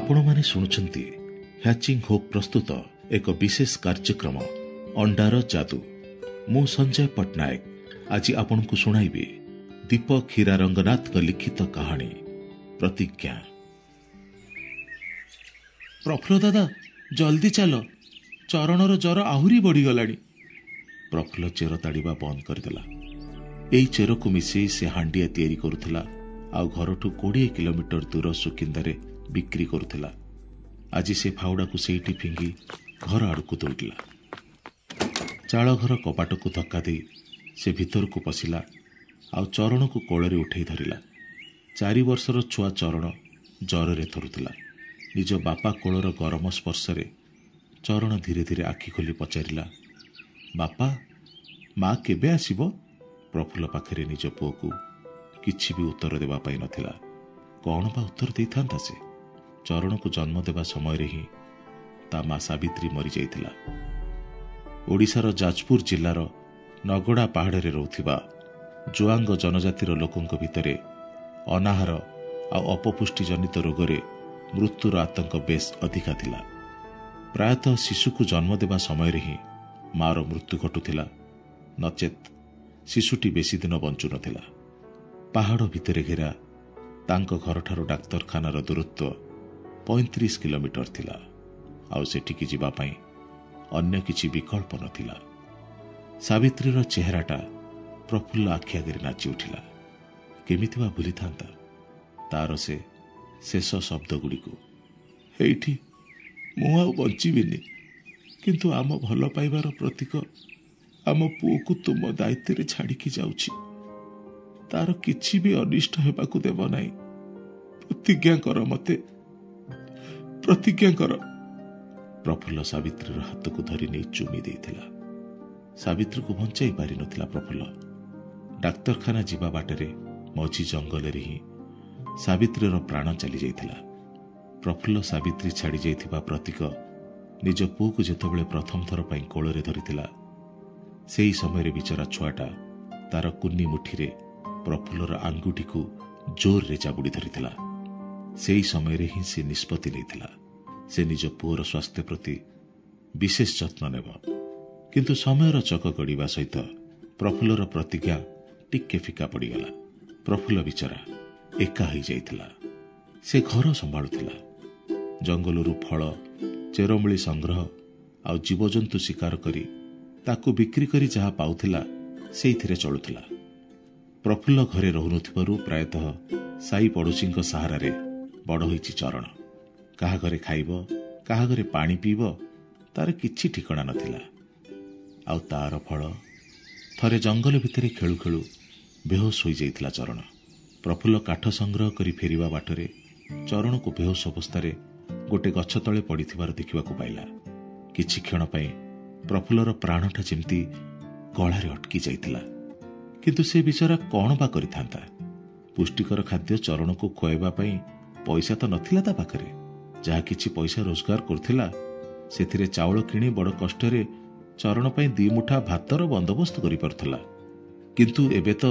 ଆପଣମାନେ ଶୁଣୁଛନ୍ତି hatching Hope ପ୍ରସ୍ତୁତ ଏକ ବିଶେଷ କାର୍ଯ୍ୟକ୍ରମ ଅଣ୍ଡାର ଯାଦୁ। ମୁଁ ସଞ୍ଜୟ ପଟ୍ଟନାୟକ ଆଜି ଆପଣଙ୍କୁ ଶୁଣାଇବି ଦୀପକ ହୀରା ରଙ୍ଗନାଥଙ୍କ ଲିଖିତ କାହାଣୀ ପ୍ରତିଜ୍ଞା। ପ୍ରଫୁଲ୍ଲ ଦାଦା, ଜଲ୍ଦି ଚାଲ, ଚରଣର ଜ୍ୱର ଆହୁରି ବଢ଼ିଗଲାଣି। ପ୍ରଫୁଲ୍ଲ ଚେର ତାଡ଼ିବା ବନ୍ଦ କରିଦେଲା। ଏଇ ଚେରକୁ ମିଶେଇ ସେ ହାଣ୍ଡିଆ ତିଆରି କରୁଥିଲା ଆଉ ଘରଠୁ 20 କିଲୋମିଟର ଦୂର ସୁକିନ୍ଦାରେ ବିକ୍ରି କରୁଥିଲା। ଆଜି ସେ ଫାଉଡ଼ାକୁ ସେଇଠି ଫିଙ୍ଗି ଘର ଆଡ଼କୁ ଦୌଡ଼ିଲା। ଚାଳଘର କବାଟକୁ ଧକ୍କା ଦେଇ ସେ ଭିତରକୁ ପଶିଲା ଆଉ ଚରଣକୁ କୋଳରେ ଉଠେଇ ଧରିଲା। 4 ବର୍ଷର ଛୁଆ ଚରଣ ଜ୍ୱରରେ ଥରୁଥିଲା। ନିଜ ବାପା କୋଳର ଗରମ ସ୍ପର୍ଶରେ ଚରଣ ଧୀରେ ଧୀରେ ଆଖି ଖୋଲି ପଚାରିଲା, ବାପା, ମା କେବେ ଆସିବ? ପ୍ରଫୁଲ୍ଲ ପାଖରେ ନିଜ ପୁଅକୁ କିଛି ବି ଉତ୍ତର ଦେବା ପାଇଁ ନଥିଲା। କ'ଣ ବା ଉତ୍ତର ଦେଇଥାନ୍ତା ସେ? ଚରଣକୁ ଜନ୍ମ ଦେବା ସମୟରେ ହିଁ ତା ମା ସାବିତ୍ରୀ ମରିଯାଇଥିଲା। ଓଡ଼ିଶାର ଯାଜପୁର ଜିଲ୍ଲାର ନଗଡ଼ା ପାହାଡ଼ରେ ରହୁଥିବା ଜୁଆଙ୍ଗ ଜନଜାତିର ଲୋକଙ୍କ ଭିତରେ ଅନାହାର ଆଉ ଅପପୁଷ୍ଟି ଜନିତ ରୋଗରେ ମୃତ୍ୟୁର ଆତଙ୍କ ବେଶ୍ ଅଧିକା ଥିଲା। ପ୍ରାୟତଃ ଶିଶୁକୁ ଜନ୍ମ ଦେବା ସମୟରେ ହିଁ ମାର ମୃତ୍ୟୁ ଘଟୁଥିଲା, ନଚେତ୍ ଶିଶୁଟି ବେଶୀ ଦିନ ବଞ୍ଚୁନଥିଲା। ପାହାଡ଼ ଭିତରେ ଘେରା ତାଙ୍କ ଘରଠାରୁ ଡାକ୍ତରଖାନାର ଦୂରତ୍ୱ 35 କିଲୋମିଟର ଥିଲା ଆଉ ସେଠିକି ଯିବା ପାଇଁ ଅନ୍ୟ କିଛି ବିକଳ୍ପ ନଥିଲା। ସାବିତ୍ରୀର ଚେହେରାଟା ପ୍ରଫୁଲ୍ଲ ଆଖି ଆଗରେ ନାଚି ଉଠିଲା। କେମିତି ବା ଭୁଲିଥାନ୍ତା ତାର ସେ ଶେଷ ଶବ୍ଦଗୁଡ଼ିକୁ, ଏଇଠି ମୁଁ ଆଉ ବଞ୍ଚିବିନି, କିନ୍ତୁ ଆମ ଭଲ ପାଇବାର ପ୍ରତୀକ ଆମ ପୁଅକୁ ତୁମ ଦାୟିତ୍ୱରେ ଛାଡ଼ିକି ଯାଉଛି। ତାର କିଛି ବି ଅନିଷ୍ଟ ହେବାକୁ ଦେବ ନାହିଁ। ପ୍ରତିଜ୍ଞା କର ମତେ, ପ୍ରତିଜ୍ଞା କର। ପ୍ରଫୁଲ୍ଲ ସାବିତ୍ରୀର ହାତକୁ ଧରି ନେଇ ଚୁମି ଦେଇଥିଲା। ସାବିତ୍ରୀକୁ ବଞ୍ଚାଇ ପାରିନଥିଲା ପ୍ରଫୁଲ୍ଲ। ଡାକ୍ତରଖାନା ଯିବା ବାଟରେ ମଝି ଜଙ୍ଗଲରେ ହିଁ ସାବିତ୍ରୀର ପ୍ରାଣ ଚାଲିଯାଇଥିଲା। ପ୍ରଫୁଲ୍ଲ ସାବିତ୍ରୀ ଛାଡ଼ି ଯାଇଥିବା ପ୍ରତୀକ ନିଜ ପୁଅକୁ ଯେତେବେଳେ ପ୍ରଥମ ଥର ପାଇଁ କୋଳରେ ଧରିଥିଲା, ସେହି ସମୟରେ ବିଚରା ଛୁଆଟା ତାର କୁନି ମୁଠିରେ ପ୍ରଫୁଲ୍ଲର ଆଙ୍ଗୁଠିକୁ ଜୋରରେ ଜାବୁଡ଼ି ଧରିଥିଲା। ସେହି ସମୟରେ ହିଁ ସେ ନିଷ୍ପତ୍ତି ନେଇଥିଲା ସେ ନିଜ ପୁଅର ସ୍ୱାସ୍ଥ୍ୟ ପ୍ରତି ବିଶେଷ ଯତ୍ନ ନେବ। କିନ୍ତୁ ସମୟର ଚକ ଗଡ଼ିବା ସହିତ ପ୍ରଫୁଲ୍ଲର ପ୍ରତିଜ୍ଞା ଟିକେ ଫିକା ପଡ଼ିଗଲା। ପ୍ରଫୁଲ୍ଲ ବିଚରା ଏକା ହୋଇଯାଇଥିଲା। ସେ ଘର ସମ୍ଭାଳୁଥିଲା। ଜଙ୍ଗଲରୁ ଫଳ, ଚେରମୂଳି ସଂଗ୍ରହ ଆଉ ଜୀବଜନ୍ତୁ ଶିକାର କରି ତାକୁ ବିକ୍ରି କରି ଯାହା ପାଉଥିଲା ସେଇଥିରେ ଚଳୁଥିଲା। ପ୍ରଫୁଲ୍ଲ ଘରେ ରହୁନଥିବାରୁ ପ୍ରାୟତଃ ସାଇ ପଡ଼ୋଶୀଙ୍କ ସାହାରାରେ ବଡ଼ ହୋଇଛି ଚରଣ। କାହା ଘରେ ଖାଇବ, କାହା ଘରେ ପାଣି ପିଇବ, ତାର କିଛି ଠିକଣା ନଥିଲା। ଆଉ ତାର ଫଳ, ଥରେ ଜଙ୍ଗଲ ଭିତରେ ଖେଳୁ ଖେଳୁ ବେହୋସ ହୋଇଯାଇଥିଲା ଚରଣ। ପ୍ରଫୁଲ୍ଲ କାଠ ସଂଗ୍ରହ କରି ଫେରିବା ବାଟରେ ଚରଣକୁ ବେହୋସ ଅବସ୍ଥାରେ ଗୋଟେ ଗଛ ତଳେ ପଡ଼ିଥିବାର ଦେଖିବାକୁ ପାଇଲା। କିଛି କ୍ଷଣ ପାଇଁ ପ୍ରଫୁଲ୍ଲର ପ୍ରାଣଟା ଯେମିତି ଗଳାରେ ଅଟକି ଯାଇଥିଲା। କିନ୍ତୁ ସେ ବିଚରା କ'ଣ ବା କରିଥାନ୍ତା? ପୁଷ୍ଟିକର ଖାଦ୍ୟ ଚରଣକୁ ଖୁଆଇବା ପାଇଁ ପଇସା ତ ନଥିଲା ତା ପାଖରେ। ଯାହା କିଛି ପଇସା ରୋଜଗାର କରୁଥିଲା ସେଥିରେ ଚାଉଳ କିଣି ବଡ଼ କଷ୍ଟରେ ଚରଣ ପାଇଁ 2 ମୁଠା ଭାତର ବନ୍ଦୋବସ୍ତ କରିପାରୁଥିଲା। କିନ୍ତୁ ଏବେ ତ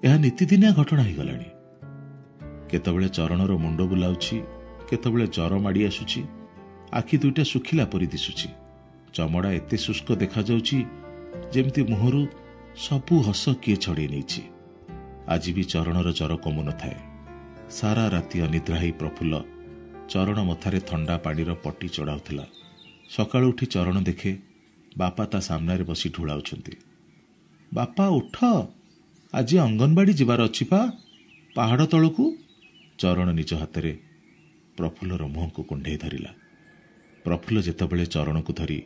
ଏହା ନିତିଦିନିଆ ଘଟଣା ହୋଇଗଲାଣି। କେତେବେଳେ ଚରଣର ମୁଣ୍ଡ ବୁଲାଉଛି, କେତେବେଳେ ଜ୍ୱର ମାଡ଼ି ଆସୁଛି, ଆଖି ଦୁଇଟା ଶୁଖିଲା ପରି ଦିଶୁଛି, ଚମଡ଼ା ଏତେ ଶୁଷ୍କ ଦେଖାଯାଉଛି ଯେମିତି ମୁହଁରୁ ସବୁ ହସ କିଏ ଛଡ଼େଇ ନେଇଛି। ଆଜି ବି ଚରଣର ଜ୍ୱର କମୁନଥାଏ। ସାରା ରାତି ଅନିଦ୍ରା ହେଇ ପ୍ରଫୁଲ୍ଲ ଚରଣ ମଥାରେ ଥଣ୍ଡା ପାଣିର ପଟି ଚଢ଼ାଉଥିଲା। ସକାଳୁ ଉଠି ଚରଣ ଦେଖେ ବାପା ତା ସାମ୍ନାରେ ବସି ଢୁଳାଉଛନ୍ତି। ବାପା ଉଠ, ଆଜି ଅଙ୍ଗନବାଡ଼ି ଯିବାର ଅଛି ପା, ପାହାଡ଼ ତଳକୁ। ଚରଣ ନିଜ ହାତରେ ପ୍ରଫୁଲ୍ଲର ମୁହଁକୁ କୁଣ୍ଢେଇ ଧରିଲା। ପ୍ରଫୁଲ୍ଲ ଯେତେବେଳେ ଚରଣକୁ ଧରି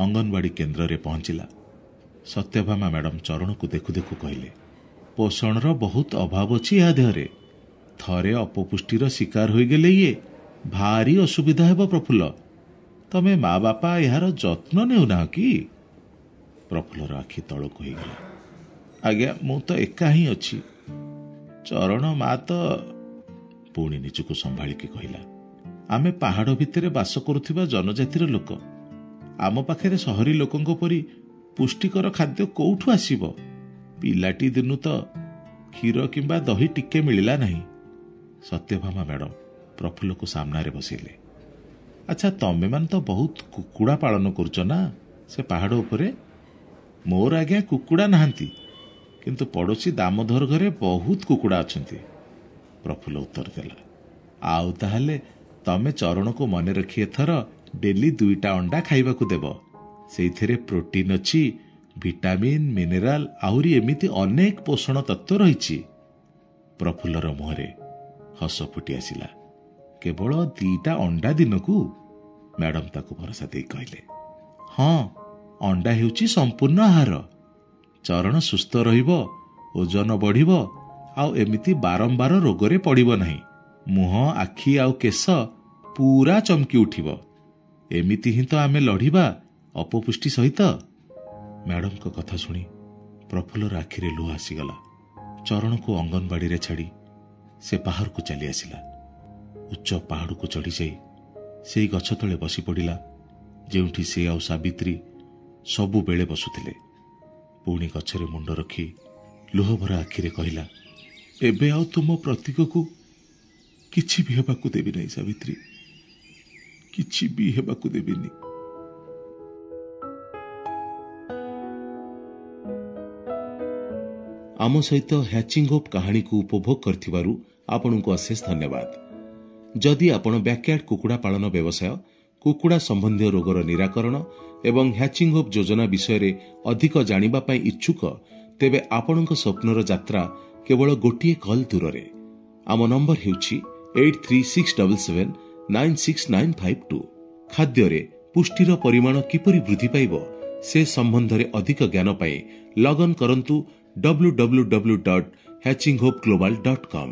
ଅଙ୍ଗନବାଡ଼ି କେନ୍ଦ୍ରରେ ପହଞ୍ଚିଲା, ସତ୍ୟଭାମା ମ୍ୟାଡ଼ାମ ଚରଣକୁ ଦେଖୁ ଦେଖୁ କହିଲେ, ପୋଷଣର ବହୁତ ଅଭାବ ଅଛି ଏହା ଦେହରେ। ଥରେ ଅପପୁଷ୍ଟିର ଶିକାର ହୋଇଗଲେ ଇଏ ଭାରି ଅସୁବିଧା ହେବ ପ୍ରଫୁଲ୍ଲ। ତମେ ମା ବାପା ଏହାର ଯତ୍ନ ନେଉନାହ କି? ପ୍ରଫୁଲ୍ଲର ଆଖି ତଳକୁ ହେଇଗଲା। ଆଜ୍ଞା, ମୁଁ ତ ଏକା ହିଁ ଅଛି। ଚରଣ ମା ତ ପୁଣି ନିଜକୁ ସମ୍ଭାଳିକି କହିଲା, ଆମେ ପାହାଡ଼ ଭିତରେ ବାସ କରୁଥିବା ଜନଜାତିର ଲୋକ। ଆମ ପାଖରେ ସହରୀ ଲୋକଙ୍କ ପରି ପୁଷ୍ଟିକର ଖାଦ୍ୟ କୋଉଠୁ ଆସିବ? ପିଲାଟି ଦିନୁ ତ କ୍ଷୀର କିମ୍ବା ଦହି ଟିକେ ମିଳିଲା ନାହିଁ। ସତ୍ୟଭାମା ମ୍ୟାଡ଼ାମ ପ୍ରଫୁଲ୍ଲକୁ ସାମ୍ନାରେ ବସେଇଲେ। ଆଚ୍ଛା, ତମେମାନେ ତ ବହୁତ କୁକୁଡ଼ା ପାଳନ କରୁଛ ନା ସେ ପାହାଡ଼ ଉପରେ? ମୋର ଆଜ୍ଞା କୁକୁଡ଼ା ନାହାନ୍ତି, କିନ୍ତୁ ପଡ଼ୋଶୀ ଦାମୋଦର ଘରେ ବହୁତ କୁକୁଡ଼ା ଅଛନ୍ତି, ପ୍ରଫୁଲ୍ଲ ଉତ୍ତର ଦେଲା। ଆଉ ତାହେଲେ ତମେ ଚରଣକୁ ମନେ ରଖି ଏଥର ଡେଲି 2ଟା ଅଣ୍ଡା ଖାଇବାକୁ ଦେବ। ସେଇଥିରେ ପ୍ରୋଟିନ୍ ଅଛି, ଭିଟାମିନ୍, ମିନେରାଲ, ଆହୁରି ଏମିତି ଅନେକ ପୋଷଣ ତତ୍ତ୍ୱ ରହିଛି। ପ୍ରଫୁଲ୍ଲର ମୁହଁରେ ହସ ଫୁଟି ଆସିଲା। କେବଳ 2ଟା ଅଣ୍ଡା ଦିନକୁ? ମ୍ୟାଡମ୍ ତାକୁ ଭରସା ଦେଇ କହିଲେ। ହଁ, ଅଣ୍ଡା ହେଉଛି ସମ୍ପୂର୍ଣ୍ଣ ଆହାର। ଚରଣ ସୁସ୍ଥ ରହିବ, ଓଜନ ବଢ଼ିବ, ଆଉ ଏମିତି ବାରମ୍ବାର ରୋଗରେ ପଡ଼ିବ ନାହିଁ। ମୁହଁ, ଆଖି ଆଉ କେଶ ପୁରା ଚମକି ଉଠିବ। ଏମିତି ହିଁ ତ ଆମେ ଲଢ଼ିବା ଅପପୁଷ୍ଟି ସହିତ। ମ୍ୟାଡମ୍ଙ୍କ କଥା ଶୁଣି ପ୍ରଫୁଲ୍ଲର ଆଖିରେ ଲୁହ ଆସିଗଲା। ଚରଣକୁ ଅଙ୍ଗନବାଡ଼ିରେ ଛାଡ଼ି ସେ ବାହାରକୁ ଚାଲି ଆସିଲା। ଉଚ୍ଚ ପାହାଡ଼କୁ ଚଢ଼ିଯାଇ ସେଇ ଗଛ ତଳେ ବସି ପଡ଼ିଲା, ଯେଉଁଠି ସେ ଆଉ ସାବିତ୍ରୀ ସବୁବେଳେ ବସୁଥିଲେ। ପୁଣି ଗଛରେ ମୁଣ୍ଡ ରଖି ଲୁହଭରା ଆଖିରେ କହିଲା, ଏବେ ଆଉ ତୁମ ପ୍ରତୀକକୁ କିଛି ବି ହେବାକୁ ଦେବି ନାହିଁ ସାବିତ୍ରୀ, କିଛି ବି ହେବାକୁ ଦେବିନି। ଆମ ସହିତ ହ୍ୟାଚିଂ ହୋପ୍ କାହାଣୀକୁ ଉପଭୋଗ କରିଥିବାରୁ ଆପଣଙ୍କୁ ଅଶେଷ ଧନ୍ୟବାଦ। ଯଦି ଆପଣ ବ୍ୟାକ୍ୟାର୍ଡ କୁକୁଡ଼ା ପାଳନ ବ୍ୟବସାୟ, କୁକୁଡ଼ା ସମ୍ବନ୍ଧୀୟ ରୋଗର ନିରାକରଣ ଏବଂ ହ୍ୟାଚିଂ ହୋପ୍ ଯୋଜନା ବିଷୟରେ ଅଧିକ ଜାଣିବା ପାଇଁ ଇଚ୍ଛୁକ, ତେବେ ଆପଣଙ୍କ ସ୍ୱପ୍ନର ଯାତ୍ରା କେବଳ ଗୋଟିଏ କଲ୍ ଦୂରରେ। ଆମ ନମ୍ବର ହେଉଛି 8367796952। ଖାଦ୍ୟରେ ପୁଷ୍ଟିର ପରିମାଣ କିପରି ବୃଦ୍ଧି ପାଇବ ସେ ସମ୍ବନ୍ଧରେ ଅଧିକ ଜ୍ଞାନ ପାଇଁ ଲଗ୍ଅନ୍ କରନ୍ତୁ www.hatchinghopeglobal.com।